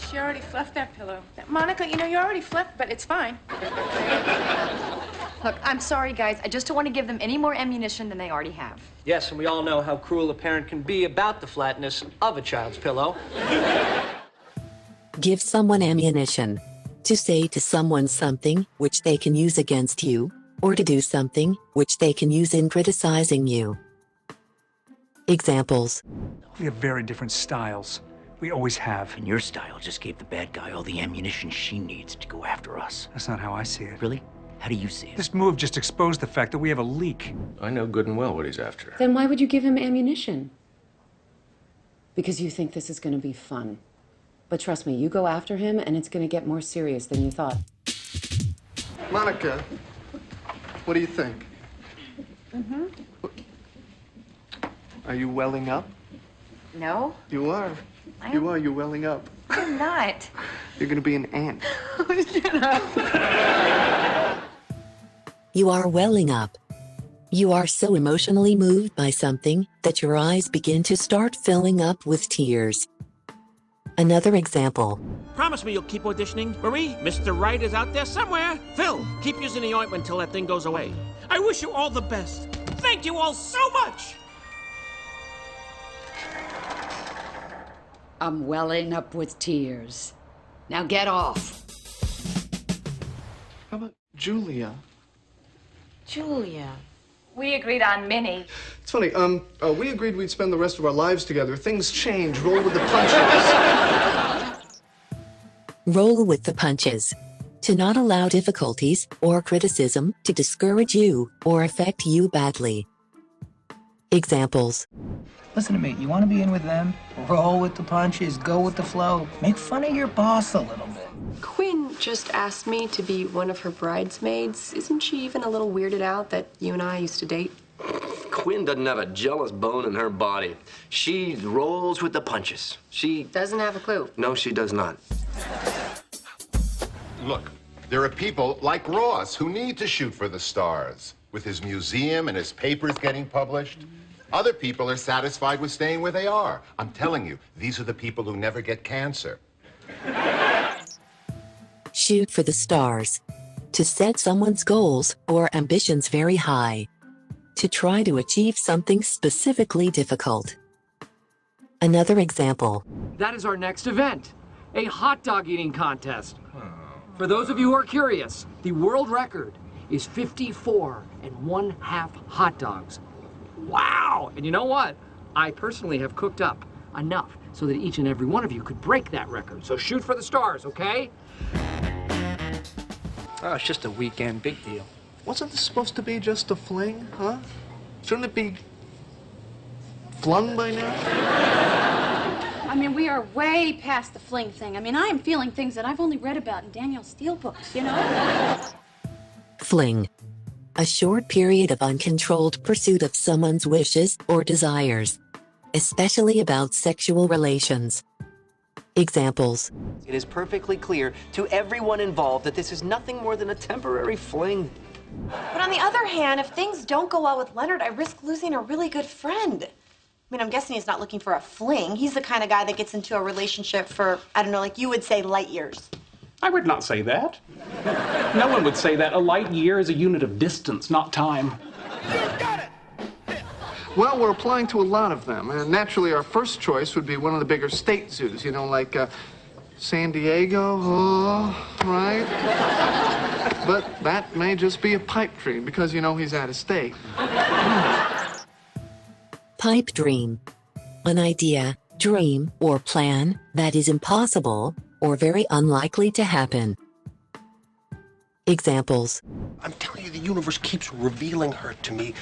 She already fluffed that pillow. Monica, you know, you already fluffed, but it's fine. Look, I'm sorry, guys. I just don't want to give them any more ammunition than they already have. Yes, and we all know how cruel a parent can be about the flatness of a child's pillow. Give someone ammunition. To say to someone something which they can use against you, or to do something which they can use in criticizing you. Examples. We have very different styles. We always have. And your style just gave the bad guy all the ammunition she needs to go after us. That's not how I see it. Really? How do you see it? This move just exposed the fact that we have a leak. I know good and well what he's after. Then why would you give him ammunition? Because you think this is going to be fun. But trust me, you go after him and it's going to get more serious than you thought. Monica, what do you think? Mm-hmm. Are you welling up? No, You are. You are. You're welling up. I'm not. You're gonna be an ant. Shut up. You are welling up. You are so emotionally moved by something that your eyes begin to start filling up with tears. Another example. Promise me you'll keep auditioning. Marie, Mr. Right is out there somewhere. Phil, keep using the ointment until that thing goes away. I wish you all the best. Thank you all so much. I'm welling up with tears. Now get off. How about Julia? Julia. We agreed on Minnie. It's funny, we agreed we'd spend the rest of our lives together. Things change. Roll with the punches. Roll with the punches. To not allow difficulties or criticism to discourage you or affect you badly. Examples. Listen to me, you want to be in with them? Roll with the punches, go with the flow. Make fun of your boss a little bit. Quinn just asked me to be one of her bridesmaids. Isn't she even a little weirded out that you and I used to date? Quinn doesn't have a jealous bone in her body. She rolls with the punches. She doesn't have a clue. No, she does not. Look, there are people like Ross who need to shoot for the stars. With his museum and his papers getting published. Other people are satisfied with staying where they are. I'm telling you, these are the people who never get cancer. Shoot for the stars. To set someone's goals or ambitions very high. To try to achieve something specifically difficult. Another example. That is our next event, a hot dog eating contest. For those of you who are curious, the world record is 54 1/2 hot dogs. Wow! And you know what? I personally have cooked up enough so that each and every one of you could break that record. So shoot for the stars, okay? Oh, it's just a weekend, big deal. Wasn't this supposed to be just a fling, huh? Shouldn't it be flung by now? I mean, we are way past the fling thing. I mean, I am feeling things that I've only read about in Danielle Steele books, you know? Fling. A short period of uncontrolled pursuit of someone's wishes or desires, especially about sexual relations. Examples. It is perfectly clear to everyone involved that this is nothing more than a temporary fling. But on the other hand, if things don't go well with Leonard, I risk losing a really good friend. I mean, I'm guessing he's not looking for a fling. He's the kind of guy that gets into a relationship for, I don't know, like you would say, light years. I would not say that. No one would say that. A light year is a unit of distance, not time. Well, we're applying to a lot of them. And naturally, our first choice would be one of the bigger state zoos, you know, like San Diego, right? But that may just be a pipe dream because, you know, he's out of state. Pipe dream. An idea, dream, or plan that is impossible or very unlikely to happen. Examples. I'm telling you, the universe keeps revealing her to me.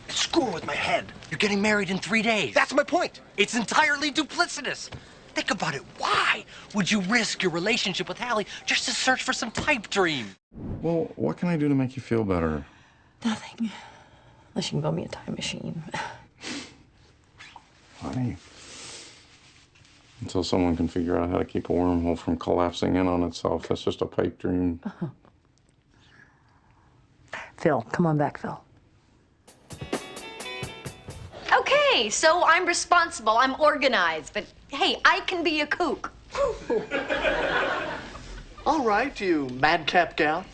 It's screwing with my head. You're getting married in 3 days. That's my point. It's entirely duplicitous. Think about it. Why would you risk your relationship with Hallie just to search for some type dream? Well, what can I do to make you feel better? Nothing. Unless you can build me a time machine. Honey. Until someone can figure out how to keep a wormhole from collapsing in on itself. That's just a pipe dream. Phil, come on back, Phil. Okay, so I'm responsible, I'm organized, but hey, I can be a kook. right, you madcap gal.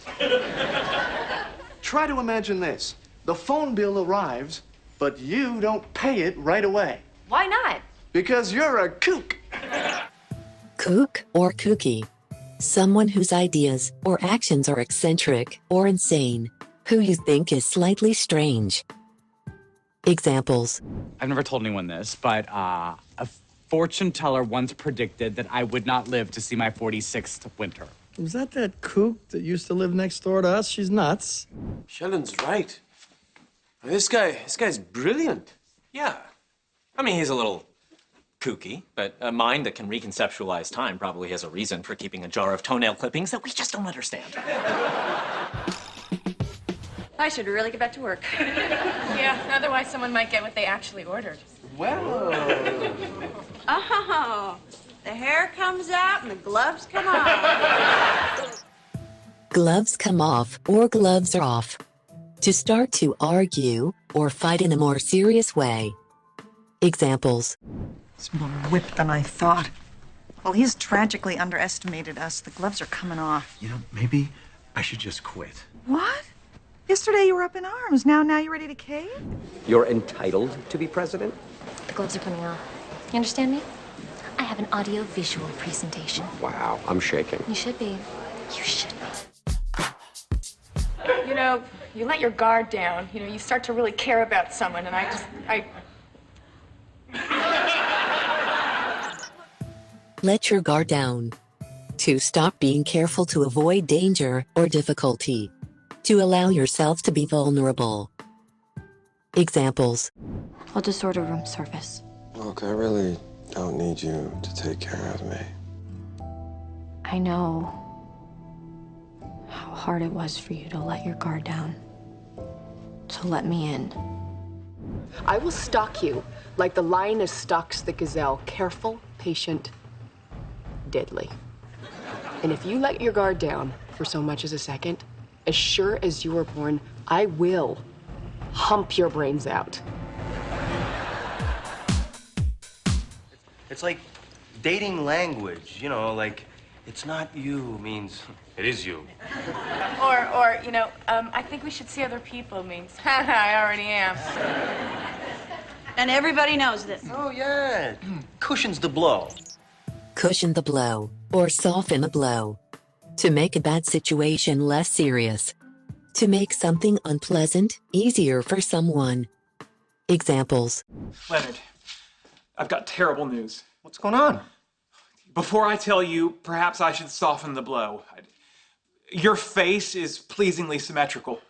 Try to imagine this. The phone bill arrives, but you don't pay it right away. Why not? Because you're a kook. Kook or kooky. Someone whose ideas or actions are eccentric or insane, who you think is slightly strange. Examples. I've never told anyone this, but a fortune teller once predicted that I would not live to see my 46th winter. Was that kook that used to live next door to us? She's nuts. Sheldon's right. This guy's brilliant. Yeah. I mean, he's a little kooky, but a mind that can reconceptualize time probably has a reason for keeping a jar of toenail clippings that we just don't understand. I should really get back to work. Yeah, otherwise someone might get what they actually ordered. Well. Oh, the hair comes out and the gloves come off. Gloves come off or gloves are off. To start to argue or fight in a more serious way. Examples. He's more whipped than I thought. Well, he's tragically underestimated us. The gloves are coming off. You know, maybe I should just quit. What? Yesterday you were up in arms. Now you're ready to cave? You're entitled to be president? The gloves are coming off. You understand me? I have an audio-visual presentation. Wow, I'm shaking. You should be. You should be. You know, you let your guard down. You know, you start to really care about someone, and Let your guard down. To stop being careful to avoid danger or difficulty. To allow yourself to be vulnerable. Examples. I'll just order room service. Look, I really don't need you to take care of me. I know how hard it was for you to let your guard down. To let me in. I will stalk you like the lioness stalks the gazelle. Careful, patient, deadly. And if you let your guard down for so much as a second, as sure as you were born, I will hump your brains out. It's like dating language, you know, like, it's not you means it is you. or you know, I think we should see other people means, I already am. And everybody knows this. Oh, yeah. Cushions the blow. Cushion the blow, or soften the blow. To make a bad situation less serious. To make something unpleasant easier for someone. Examples. Leonard, I've got terrible news. What's going on? Before I tell you, perhaps I should soften the blow. Your face is pleasingly symmetrical.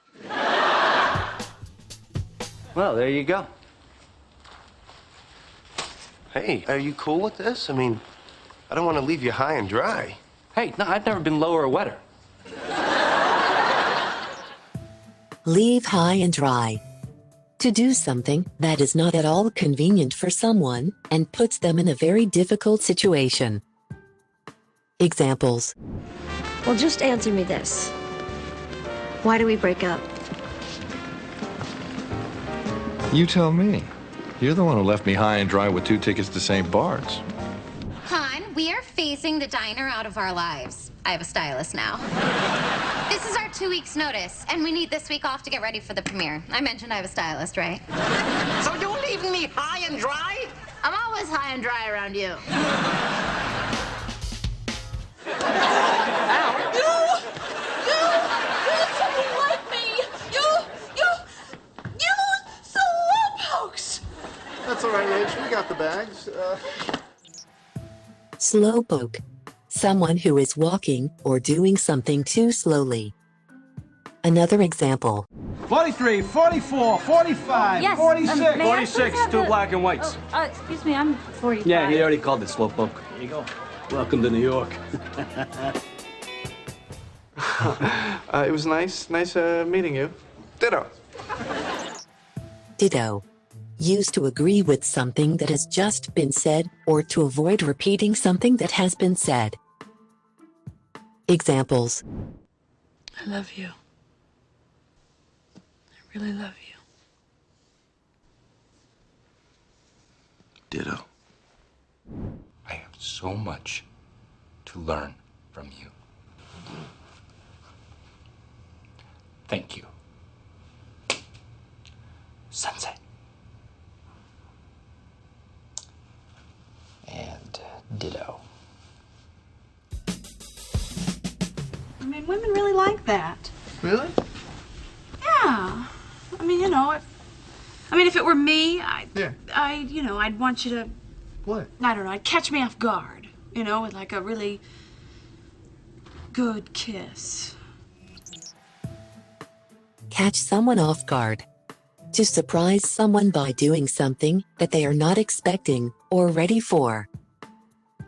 Well, there you go. Hey, are you cool with this? I mean, I don't want to leave you high and dry. Hey, no, I've never been lower or wetter. Leave high and dry. To do something that is not at all convenient for someone and puts them in a very difficult situation. Examples. Well, just answer me this. Why do we break up? You tell me. You're the one who left me high and dry with 2 tickets to St. Bart's. Hon, we are phasing the diner out of our lives. I have a stylist now. This is our 2 weeks' notice, and we need this week off to get ready for the premiere. I mentioned I have a stylist, right? So you're leaving me high and dry? I'm always high and dry around you. That's all right, Rach. We got the bags. Slowpoke. Someone who is walking or doing something too slowly. Another example. 43, 44, 45, Yes, 46. may I please 46, have 2 the- black and whites. Excuse me, I'm 45. Yeah, he already called it slowpoke. There you go. Welcome to New York. It was nice meeting you. Ditto. Ditto. Used to agree with something that has just been said or to avoid repeating something that has been said. Examples. I love you. I really love you. Ditto. I have so much to learn from you. Thank you. Sensei. And ditto. I mean, women really like that. Really? Yeah. I mean, you know, if it were me, I'd want you to. What? I don't know. I'd catch me off guard. You know, with like a really good kiss. Catch someone off guard. To surprise someone by doing something that they are not expecting or ready for.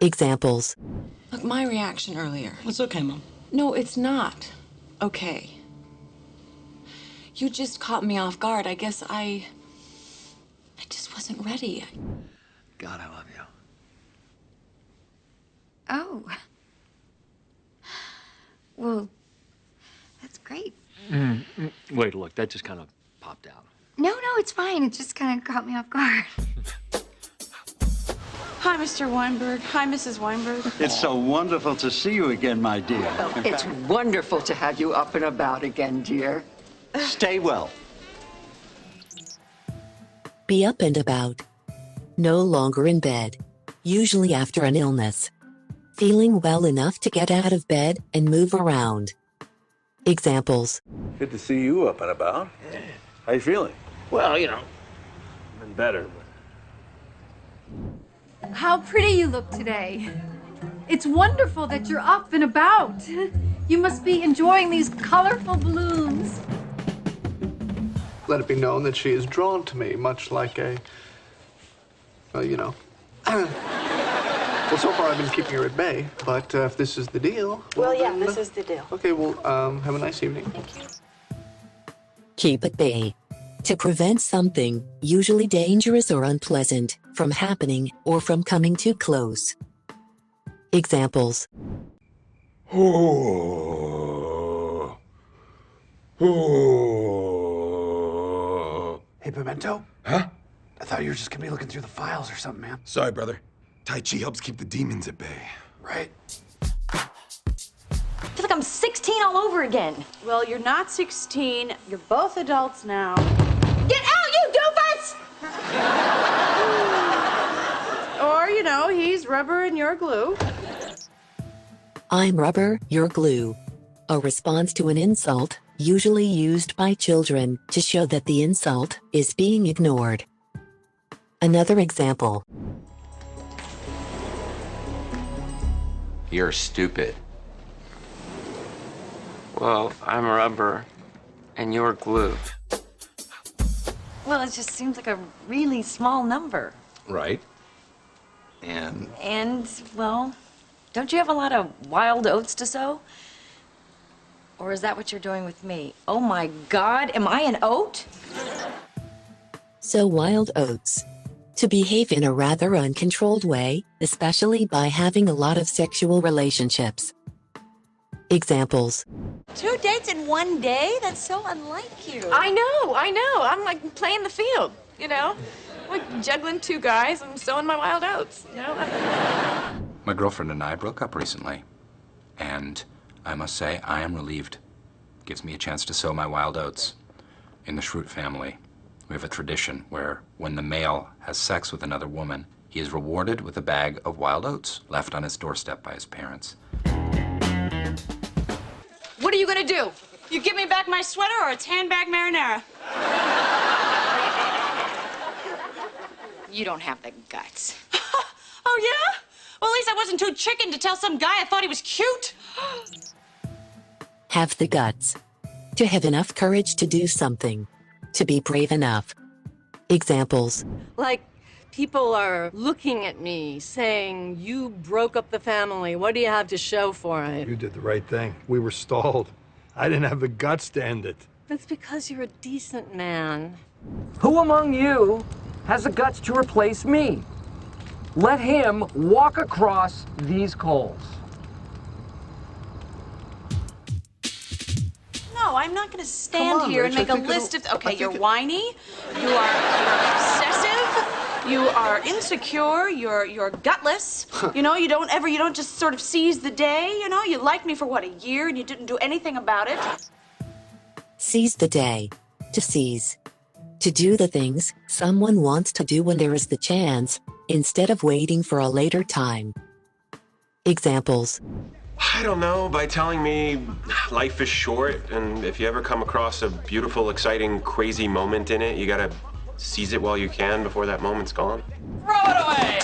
Examples. Look, my reaction earlier. It's okay, Mom. No, it's not. Okay. You just caught me off guard. I guess I just wasn't ready. God, I love you. Oh. Well, that's great. Wait, look, that just kind of popped out. No, it's fine. It just kind of caught me off guard. Hi, Mr. Weinberg. Hi, Mrs. Weinberg. It's so wonderful to see you again, my dear. Well, it's wonderful to have you up and about again, dear. Stay well. Be up and about. No longer in bed. Usually after an illness. Feeling well enough to get out of bed and move around. Examples. Good to see you up and about. How you feeling? Well, you know, been better. How pretty you look today. It's wonderful that you're up and about. You must be enjoying these colorful blooms. Let it be known that she is drawn to me, much like a, well, you know. Well, so far I've been keeping her at bay, but if this is the deal... Well, yeah, this is the deal. Okay, well, have a nice evening. Thank you. Keep at bay. To prevent something, usually dangerous or unpleasant, from happening or from coming too close. Examples. Hey, Pimento? Huh? I thought you were just gonna be looking through the files or something, man. Sorry, brother. Tai Chi helps keep the demons at bay. Right. I feel like I'm 16 all over again. Well, you're not 16. You're both adults now. Get out, you doofus! Or, you know, he's rubber and you're glue. I'm rubber, you're glue. A response to an insult, usually used by children to show that the insult is being ignored. Another example. You're stupid. Well, I'm rubber, and you're glue. Well, it just seems like a really small number. Right. And And, well, don't you have a lot of wild oats to sow? Or is that what you're doing with me? Oh my God, am I an oat? So wild oats. To behave in a rather uncontrolled way, especially by having a lot of sexual relationships. Examples. 2 dates in 1 day? That's so unlike you. I know. I'm like playing the field, you know? Like juggling 2 guys and sowing my wild oats, you know? My girlfriend and I broke up recently, and I must say I am relieved. Gives me a chance to sow my wild oats. In the Schrute family, we have a tradition where when the male has sex with another woman, he is rewarded with a bag of wild oats left on his doorstep by his parents. What are you gonna do? You give me back my sweater or it's handbag marinara? You don't have the guts. Oh, yeah? Well, at least I wasn't too chicken to tell some guy I thought he was cute. Have the guts. To have enough courage to do something. To be brave enough. Examples. Like, people are looking at me saying, you broke up the family. What do you have to show for it? You did the right thing. We were stalled. I didn't have the guts to end it. That's because you're a decent man. Who among you has the guts to replace me? Let him walk across these coals. No, I'm not gonna stand here and Rach, make a list of... Okay, you're whiny, you're obsessive, You are insecure, you're gutless. You know, you don't just sort of seize the day, you know? You liked me for, what, a year, and you didn't do anything about it? Seize the day. To seize. To do the things someone wants to do when there is the chance, instead of waiting for a later time. Examples. I don't know, by telling me life is short, and if you ever come across a beautiful, exciting, crazy moment in it, you gotta seize it while you can before that moment's gone. Throw it away!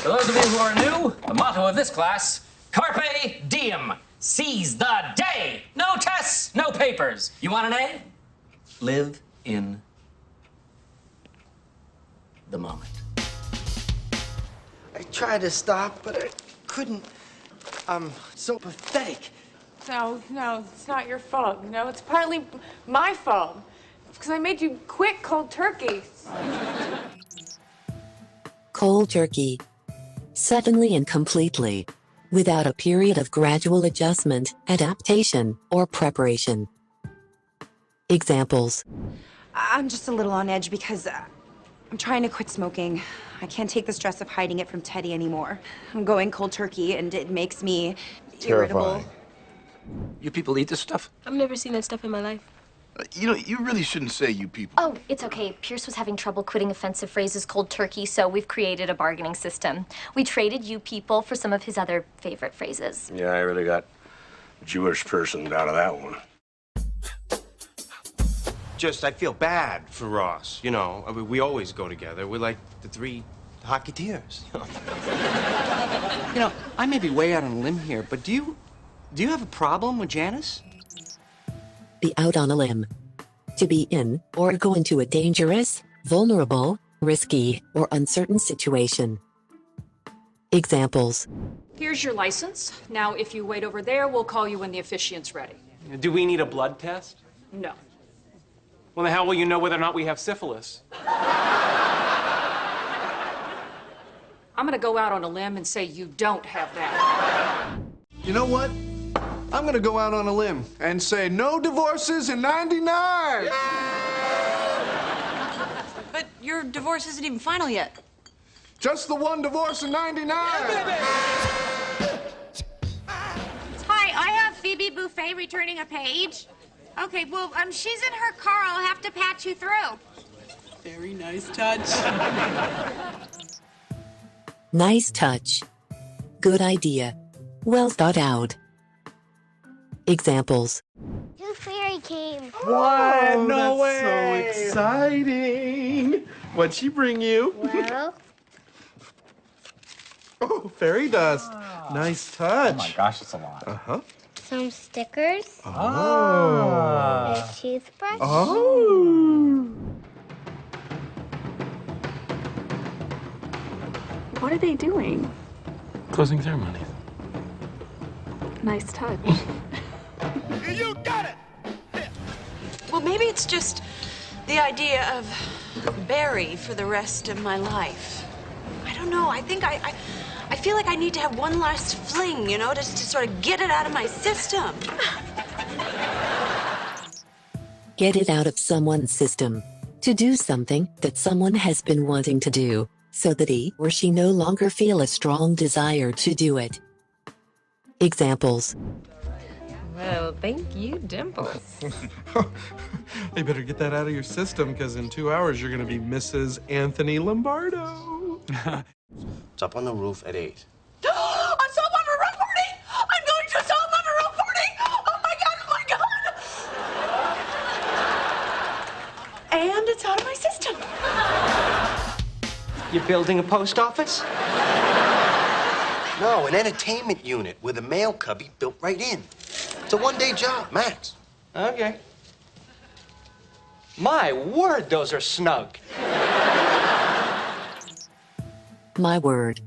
For those of you who are new, the motto of this class, Carpe Diem. Seize the day. No tests, no papers. You want an A? Live in the moment. I tried to stop, but I couldn't. I'm so pathetic. No, it's not your fault. No, it's partly my fault. Because I made you quit cold turkey. Cold turkey. Suddenly and completely. Without a period of gradual adjustment, adaptation, or preparation. Examples. I'm just a little on edge because I'm trying to quit smoking. I can't take the stress of hiding it from Teddy anymore. I'm going cold turkey, and it makes me irritable. You people eat this stuff? I've never seen that stuff in my life. You know, you really shouldn't say you people. Oh, it's okay. Pierce was having trouble quitting offensive phrases cold turkey, so we've created a bargaining system. We traded you people for some of his other favorite phrases. Yeah, I really got a Jewish person out of that one. Just, I feel bad for Ross, you know. I mean, we always go together. We're like the three Hocketeers. You know, I may be way out on a limb here, but do you have a problem with Janice? Be out on a limb. To be in or go into a dangerous, vulnerable, risky, or uncertain situation. Examples. Here's your license. Now, if you wait over there, we'll call you when the officiant's ready. Do we need a blood test? No. Well, then how will you know whether or not we have syphilis? I'm gonna go out on a limb and say you don't have that. You know what? I'm gonna go out on a limb and say no divorces in '99. But your divorce isn't even final yet. Just the one divorce in '99. Hi, I have Phoebe Buffet returning a page. Okay, well, she's in her car. I'll have to patch you through. Very nice touch. Nice touch. Good idea. Well thought out. Examples. Tooth Fairy came. What? No way! So exciting. What'd she bring you? Well. Oh, fairy dust. Nice touch. Oh my gosh, it's a lot. Uh-huh. Some stickers. Oh. A toothbrush. Oh. What are they doing? Closing ceremony. Nice touch. You got it! Well, maybe it's just the idea of Barry for the rest of my life. I don't know. I think I feel like I need to have one last fling, you know, just to sort of get it out of my system. Get it out of someone's system. To do something that someone has been wanting to do, so that he or she no longer feel a strong desire to do it. Examples. Well, thank you, Dimples. You better get that out of your system, because in 2 hours you're going to be Mrs. Anthony Lombardo. It's up on the roof at 8. A soap opera roof party! I'm going to a soap opera roof party! Oh my god, oh my god! And it's out of my system. You're building a post office? No, an entertainment unit with a mail cubby built right in. It's a one-day job, max. Okay. My word, those are snug. My word.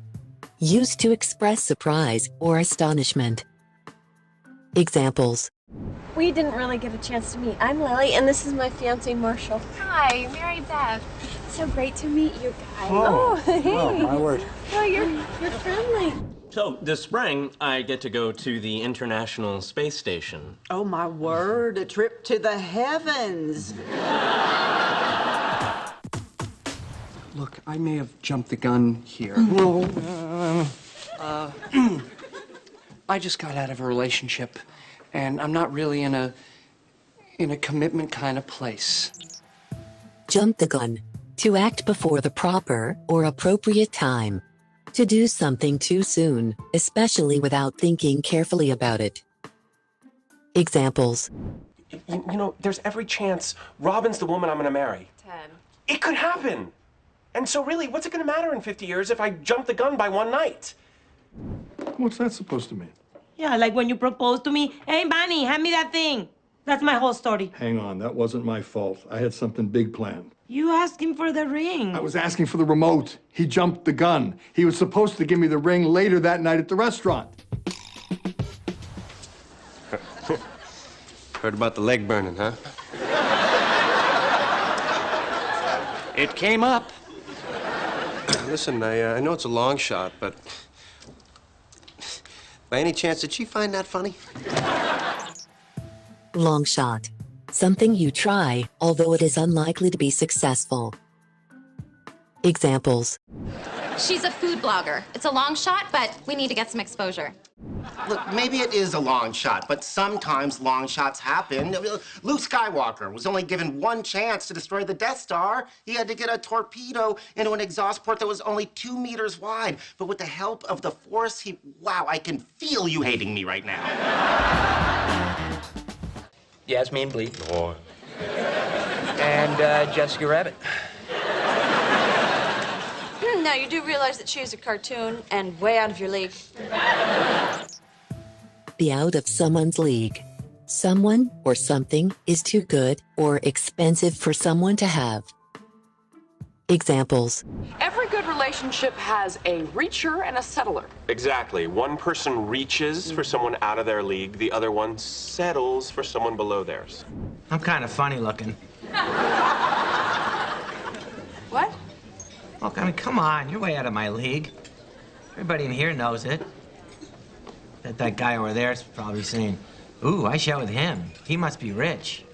Used to express surprise or astonishment. Examples. We didn't really get a chance to meet. I'm Lily, and this is my fiancé, Marshall. Hi, Mary Beth. So great to meet you guys. Oh. Hey. Oh, my word. Oh, you're friendly. So, this spring, I get to go to the International Space Station. Oh, my word, a trip to the heavens. Look, I may have jumped the gun here. I just got out of a relationship, and I'm not really in a commitment kind of place. Jump the gun. To act before the proper or appropriate time. To do something too soon, especially without thinking carefully about it. Examples. You know, there's every chance Robin's the woman I'm gonna marry. Ted. It could happen. And so really, what's it gonna matter in 50 years if I jump the gun by one night? What's that supposed to mean? Yeah, like when you proposed to me, hey, Manny, hand me that thing. That's my whole story. Hang on, that wasn't my fault. I had something big planned. You asked him for the ring. I was asking for the remote. He jumped the gun. He was supposed to give me the ring later that night at the restaurant. Heard about the leg burning, huh? It came up. Listen, I know it's a long shot, but by any chance, did she find that funny? Long shot. Something you try, although it is unlikely to be successful. Examples. She's a food blogger. It's a long shot, but we need to get some exposure. Look, maybe it is a long shot, but sometimes long shots happen. Luke Skywalker was only given one chance to destroy the Death Star. He had to get a torpedo into an exhaust port that was only 2 meters wide. But with the help of the Force, wow, I can feel you hating me right now. Yasmin Bleak. Oh. And Jessica Rabbit. Now, you do realize that she is a cartoon and way out of your league. Be out of someone's league. Someone or something is too good or expensive for someone to have. Examples. Every good relationship has a reacher and a settler. Exactly. One person reaches for someone out of their league, the other one settles for someone below theirs. I'm kind of funny looking. What? Look, I mean, come on, you're way out of my league. Everybody in here knows it. That guy over there is probably saying, ooh, I shot with him. He must be rich.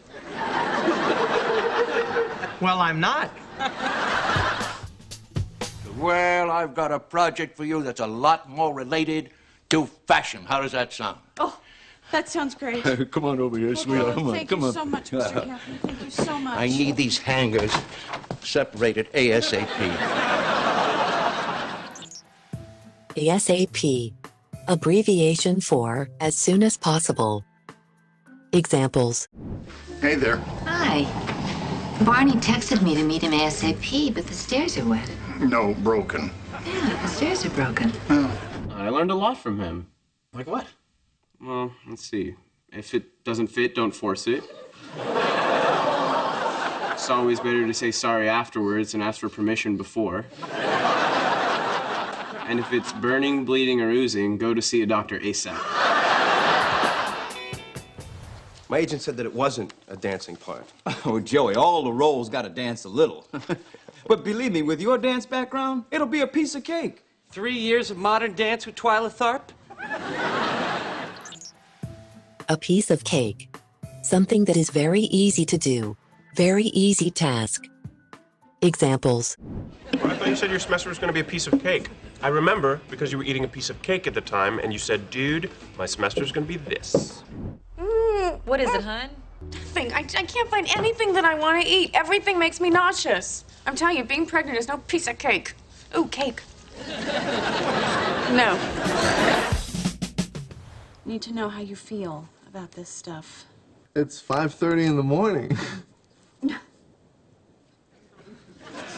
Well, I'm not. Well, I've got a project for you that's a lot more related to fashion. How does that sound? Oh, that sounds great. Come on over here, sweetheart. Come on, Thank come you on. so much, Mr. Kaplan. Thank you so much. I need these hangers separated ASAP. ASAP. Abbreviation for as soon as possible. Examples. Hey there. Hi. Barney texted me to meet him ASAP, but the stairs are wet. No, broken. Yeah, the stairs are broken. I learned a lot from him. Like what? Well, let's see. If it doesn't fit, don't force it. It's always better to say sorry afterwards and ask for permission before. And if it's burning, bleeding, or oozing, go to see a doctor ASAP. My agent said that it wasn't a dancing part. Oh, Joey, all the roles gotta dance a little. But believe me, with your dance background, it'll be a piece of cake. 3 years of modern dance with Twyla Tharp? A piece of cake. Something that is very easy to do. Very easy task. Examples. Well, I thought you said your semester was going to be a piece of cake. I remember because you were eating a piece of cake at the time, and you said, dude, my semester's going to be this. What is it, hon? Nothing. I can't find anything that I want to eat. Everything makes me nauseous. I'm telling you, being pregnant is no piece of cake. Ooh, cake. No. Need to know how you feel about this stuff. It's 5:30 in the morning.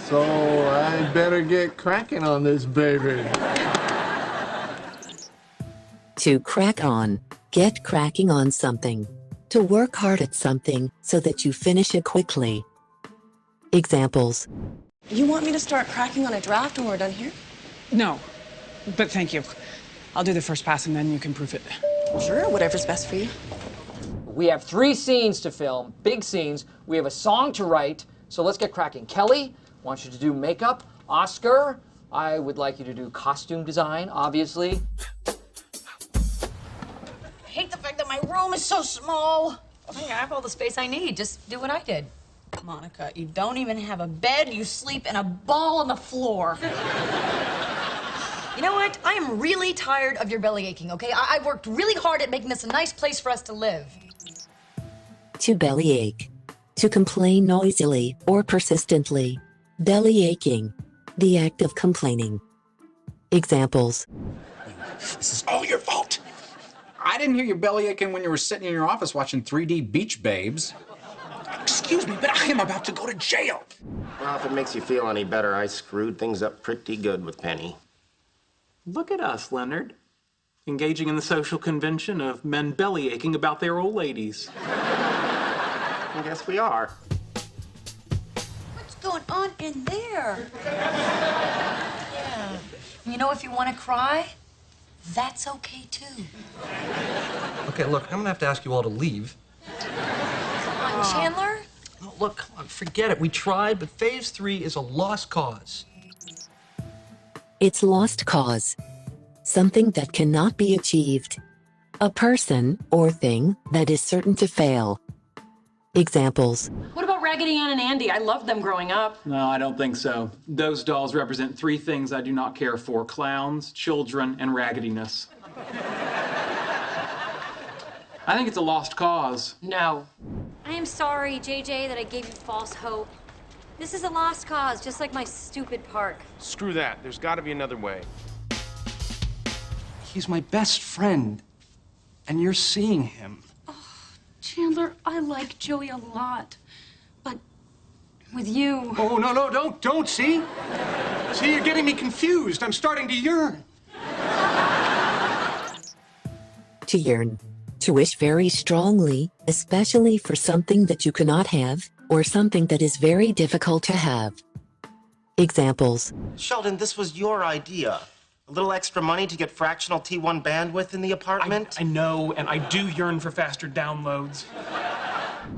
So I better get cracking on this baby. To crack on. Get cracking on something. To work hard at something so that you finish it quickly. Examples. You want me to start cracking on a draft when we're done here? No, but thank you. I'll do the first pass and then you can proof it. Sure, whatever's best for you. We have 3 scenes to film, big scenes. We have a song to write, so let's get cracking. Kelly, I want you to do makeup. Oscar, I would like you to do costume design, obviously. I hate the fact that my room is so small. I have all the space I need. Just do what I did. Monica. You don't even have a bed. You sleep in a ball on the floor. You know what? I am really tired of your belly aching, okay? I worked really hard at making this a nice place for us to live. To bellyache. To complain noisily or persistently. Belly aching. The act of complaining. Examples. This is all your fault. I didn't hear you belly aching when you were sitting in your office watching 3D Beach Babes. Excuse me, but I am about to go to jail. Well, if it makes you feel any better, I screwed things up pretty good with Penny. Look at us, Leonard. Engaging in the social convention of men belly aching about their old ladies. I guess we are. What's going on in there? Yeah. You know, if you want to cry, that's okay, too. Okay, look, I'm gonna have to ask you all to leave. Come on, Chandler. No, look, come on, forget it. We tried, but phase 3 is a lost cause. It's lost cause. Something that cannot be achieved. A person or thing that is certain to fail. Examples. What about Raggedy Ann and Andy? I loved them growing up. No, I don't think so. Those dolls represent 3 things I do not care for: clowns, children, and raggediness. I think it's a lost cause. No. I am sorry, JJ, that I gave you false hope. This is a lost cause, just like my stupid park. Screw that. There's got to be another way. He's my best friend, and you're seeing him. Chandler, I like Joey a lot. But with you... Oh, no, don't, see? See, you're getting me confused. I'm starting to yearn. To yearn. To wish very strongly, especially for something that you cannot have, or something that is very difficult to have. Examples. Sheldon, this was your idea. A little extra money to get fractional T1 bandwidth in the apartment? I know, and I do yearn for faster downloads.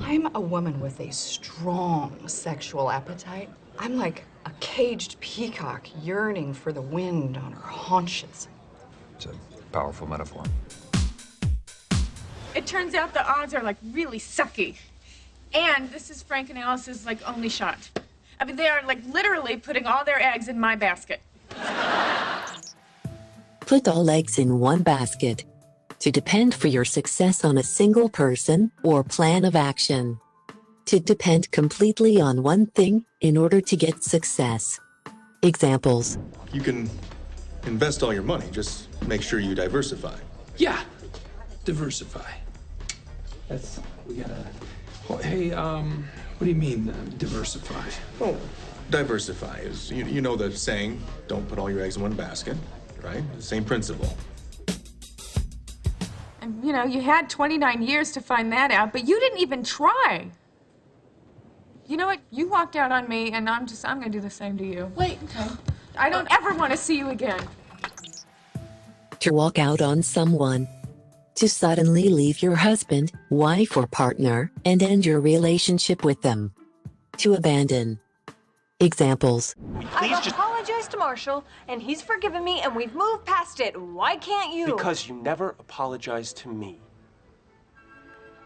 I'm a woman with a strong sexual appetite. I'm like a caged peacock yearning for the wind on her haunches. It's a powerful metaphor. It turns out the odds are like really sucky. And this is Frank and Alice's like only shot. I mean, they are like literally putting all their eggs in my basket. Put all eggs in one basket. To depend for your success on a single person or plan of action. To depend completely on one thing in order to get success. Examples. You can invest all your money, just make sure you diversify. Yeah, diversify. We gotta... Well, hey, what do you mean, diversify? Well, diversify is, you know the saying, don't put all your eggs in one basket, right? The same principle. And, you know, you had 29 years to find that out, but you didn't even try. You know what? You walked out on me, and I'm gonna do the same to you. Wait, okay. I don't ever want to see you again. To walk out on someone. To suddenly leave your husband, wife, or partner and end your relationship with them. To abandon. Examples. I've apologized to Marshall, and he's forgiven me, and we've moved past it. Why can't you? Because you never apologized to me.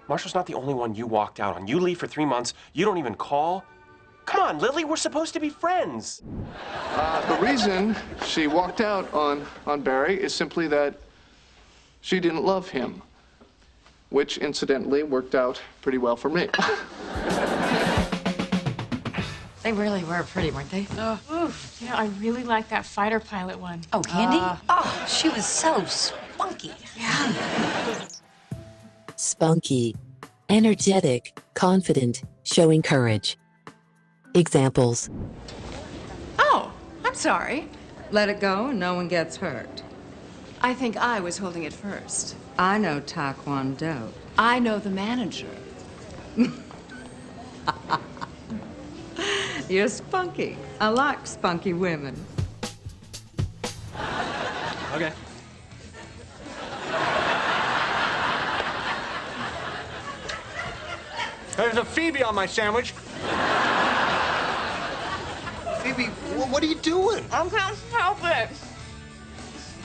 Marshall's not the only one you walked out on. You leave for 3 months, you don't even call. Come on, Lily, we're supposed to be friends. The reason she walked out on Barry is simply that she didn't love him, which incidentally worked out pretty well for me. They really were pretty, weren't they? Oof. You know, I really like that fighter pilot one. Oh, Candy? Oh, she was so spunky. Yeah. Spunky. Energetic, confident, showing courage. Examples. Oh, I'm sorry. Let it go and no one gets hurt. I think I was holding it first. I know Taekwondo. I know the manager. You're spunky. I like spunky women. Okay. There's a Phoebe on my sandwich. Phoebe, what are you doing? I can't help it.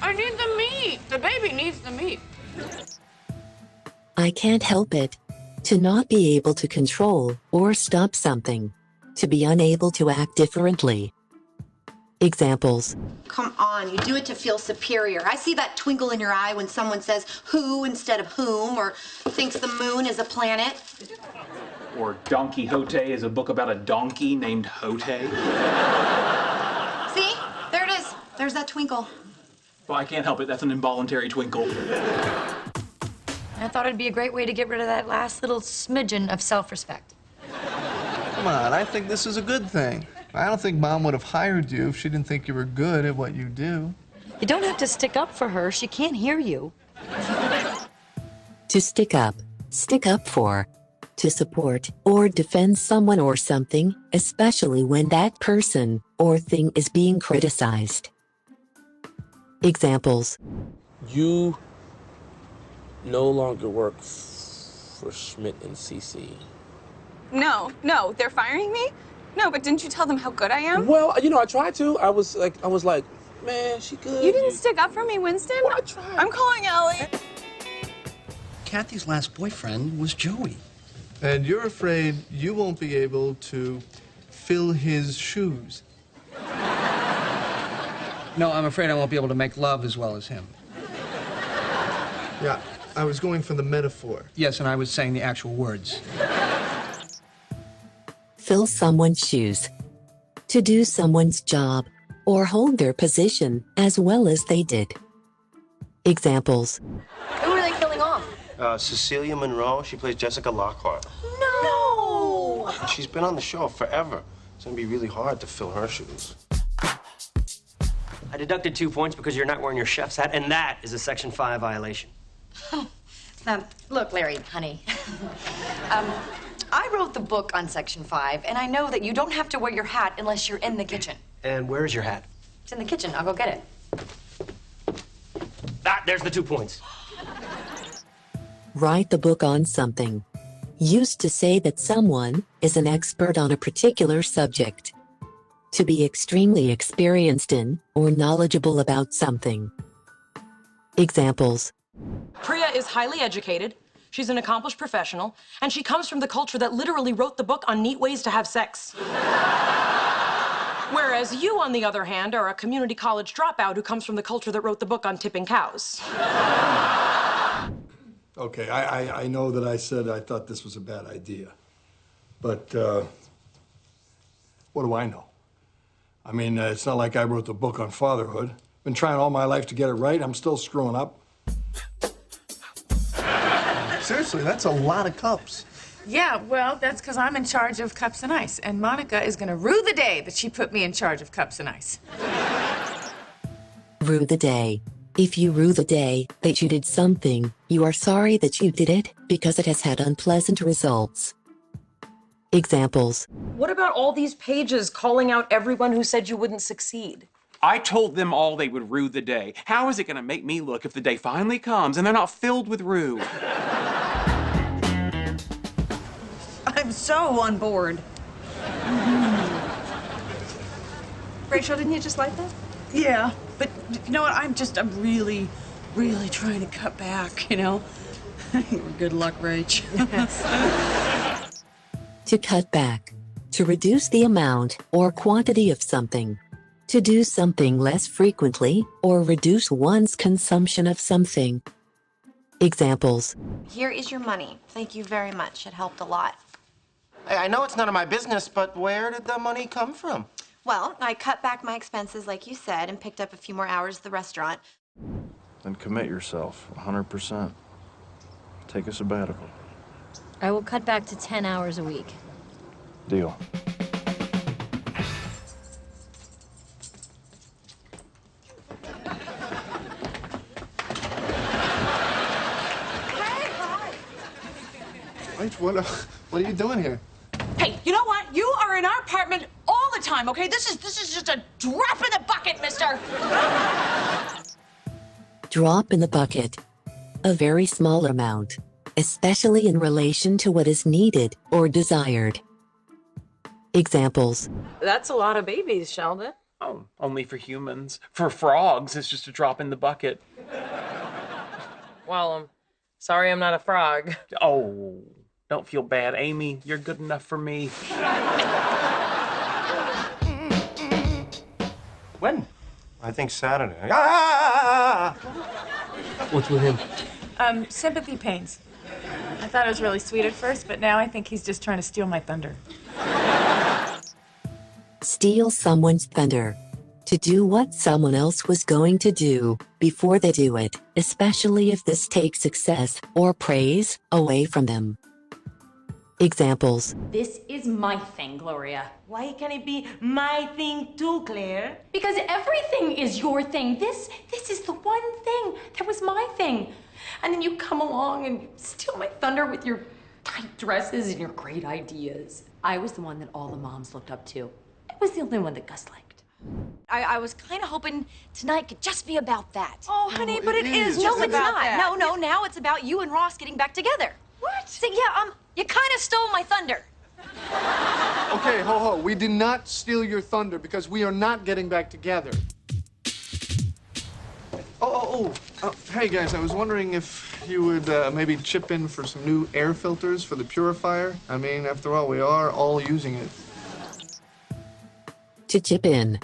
I need the meat. The baby needs the meat. I can't help it. To not be able to control or stop something. To be unable to act differently. Examples. Come on, you do it to feel superior. I see that twinkle in your eye when someone says who instead of whom, or thinks the moon is a planet. Or Don Quixote is a book about a donkey named Hote. See? There it is. There's that twinkle. Well, I can't help it. That's an involuntary twinkle. I thought it'd be a great way to get rid of that last little smidgen of self-respect. Come on, I think this is a good thing. I don't think Mom would have hired you if she didn't think you were good at what you do. You don't have to stick up for her. She can't hear you. To stick up for. To support or defend someone or something, especially when that person or thing is being criticized. Examples. You no longer work for Schmidt and CC. No, they're firing me? No, but didn't you tell them how good I am? Well, you know, I tried to. I was like, man, she good. You didn't stick up for me, Winston? Well, I tried. I'm calling Ellie. Kathy's last boyfriend was Joey. And you're afraid you won't be able to fill his shoes. No, I'm afraid I won't be able to make love as well as him. Yeah, I was going for the metaphor. Yes, and I was saying the actual words. Fill someone's shoes. To do someone's job or hold their position as well as they did. Examples. Who are they killing off? Cecilia Monroe, she plays Jessica Lockhart. No! She's been on the show forever. It's gonna be really hard to fill her shoes. I deducted 2 points because you're not wearing your chef's hat, and that is a Section 5 violation. Look, Larry, honey. I wrote the book on Section 5, and I know that you don't have to wear your hat unless you're in the kitchen. And where is your hat? It's in the kitchen. I'll go get it. Ah, there's the 2 points. Write the book on something. Used to say that someone is an expert on a particular subject. To be extremely experienced in or knowledgeable about something. Examples. Priya is highly educated, she's an accomplished professional, and she comes from the culture that literally wrote the book on neat ways to have sex. Whereas you, on the other hand, are a community college dropout who comes from the culture that wrote the book on tipping cows. Okay, I know that I said I thought this was a bad idea. But what do I know? I mean, it's not like I wrote the book on fatherhood. Been trying all my life to get it right. I'm still screwing up. Seriously, that's a lot of cups. Yeah, well, that's because I'm in charge of cups and ice, and Monica is going to rue the day that she put me in charge of cups and ice. Rue the day. If you rue the day that you did something, you are sorry that you did it because it has had unpleasant results. Examples. What about all these pages calling out everyone who said you wouldn't succeed? I told them all they would rue the day. How is it going to make me look if the day finally comes and they're not filled with rue? I'm so on board. Rachel, didn't you just like that? Yeah, but you know what? I'm really, really trying to cut back, you know? Good luck, Rach. To cut back. To reduce the amount or quantity of something. To do something less frequently or reduce one's consumption of something. Examples. Here is your money. Thank you very much. It helped a lot. Hey, I know it's none of my business, but where did the money come from? Well, I cut back my expenses, like you said, and picked up a few more hours at the restaurant. Then commit yourself 100%. Take a sabbatical. I will cut back to 10 hours a week. Deal. Wait, what are you doing here? Hey, you know what? You are in our apartment all the time, okay? This is just a drop in the bucket, mister. Drop in the bucket. A very small amount, especially in relation to what is needed or desired. Examples. That's a lot of babies, Sheldon. Oh, only for humans. For frogs, it's just a drop in the bucket. Well, I'm sorry I'm not a frog. Oh. Don't feel bad, Amy. You're good enough for me. When? I think Saturday. Ah! What's with him? Sympathy pains. I thought it was really sweet at first, but now I think he's just trying to steal my thunder. Steal someone's thunder. To do what someone else was going to do before they do it, especially if this takes success or praise away from them. Examples. This is my thing, Gloria. Why can't it be my thing too, Claire? Because everything is your thing. This is the one thing that was my thing. And then you come along and you steal my thunder with your tight dresses and your great ideas. I was the one that all the moms looked up to. I was the only one that Gus liked. I was kind of hoping tonight could just be about that. Oh, honey, but it is No, just it's about not. that. No, now it's about you and Ross getting back together. What? So, yeah, you kind of stole my thunder. Okay, ho. We did not steal your thunder because we are not getting back together. Hey, guys, I was wondering if you would maybe chip in for some new air filters for the purifier. I mean, after all, we are all using it. To chip in.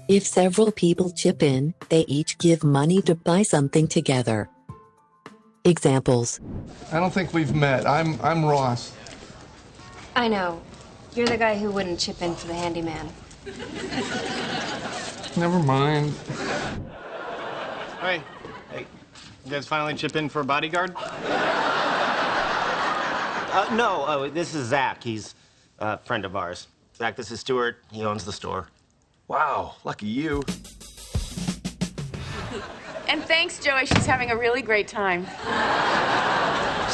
If several people chip in, they each give money to buy something together. Examples. I don't think we've met. I'm Ross. I know. You're the guy who wouldn't chip in for the handyman. Never mind. Hey, you guys finally chip in for a bodyguard? No, this is Zach. He's a friend of ours. Zach, this is Stuart. He owns the store. Wow, lucky you. And thanks, Joey. She's having a really great time. Is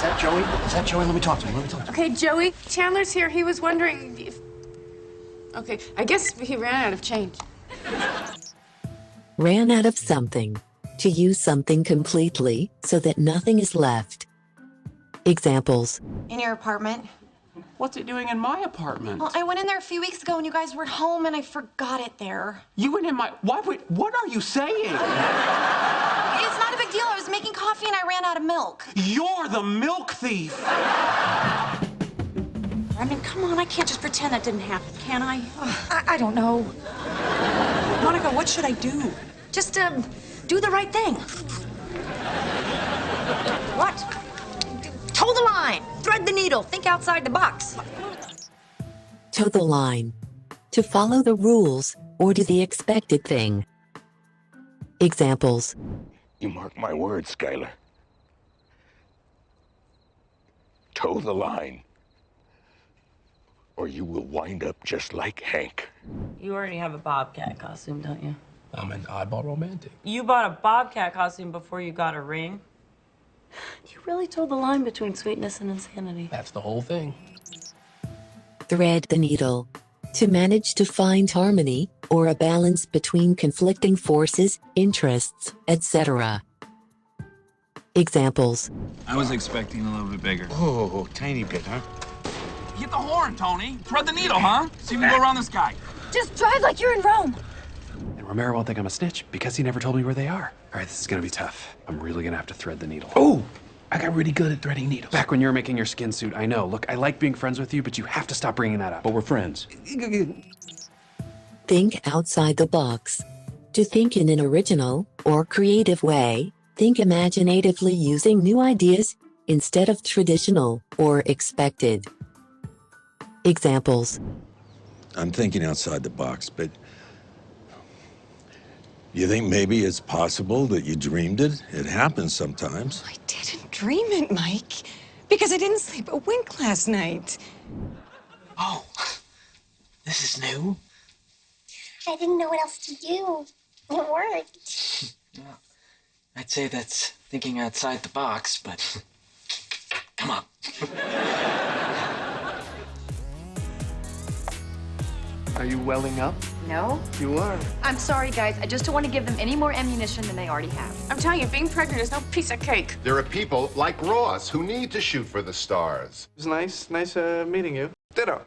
that Joey? Let me talk to him. Okay, Joey, Chandler's here. He was wondering if... Okay, I guess he ran out of change. Ran out of something. To use something completely so that nothing is left. Examples. In your apartment. What's it doing in my apartment? Well, I went in there a few weeks ago when you guys were home and I forgot it there. You went in my... What are you saying? It's not a big deal. I was making coffee and I ran out of milk. You're the milk thief! I mean, come on, I can't just pretend that didn't happen, can I? I don't know. Monica, what should I do? Just, do the right thing. What? Toe the line. Thread the needle. Think outside the box. Toe the line. To follow the rules or do the expected thing. Examples. You mark my words, Skylar. Toe the line, or you will wind up just like Hank. You already have a Bobcat costume, don't you? I'm an oddball romantic. You bought a Bobcat costume before you got a ring? You really told the line between sweetness and insanity. That's the whole thing. Thread the needle. To manage to find harmony or a balance between conflicting forces, interests, etc. Examples. I was expecting a little bit bigger. Oh, tiny bit, huh? Hit the horn, Tony. Thread the needle, huh? See if we can go around this guy. Just drive like you're in Rome. And Romero won't think I'm a snitch because he never told me where they are. All right, this is gonna be tough. I'm really gonna have to thread the needle. Oh, I got really good at threading needles. Back when you were making your skin suit, I know. Look, I like being friends with you, but you have to stop bringing that up. But we're friends. Think outside the box. To think in an original or creative way, think imaginatively using new ideas instead of traditional or expected. Examples. I'm thinking outside the box, but you think maybe it's possible that you dreamed it? It happens sometimes. I didn't dream it, Mike, because I didn't sleep a wink last night. Oh, this is new. I didn't know what else to do. It worked. Well, I'd say that's thinking outside the box, but come on. Are you welling up? No. You are. I'm sorry, guys. I just don't want to give them any more ammunition than they already have. I'm telling you, being pregnant is no piece of cake. There are people like Ross who need to shoot for the stars. It was nice meeting you. Ditto.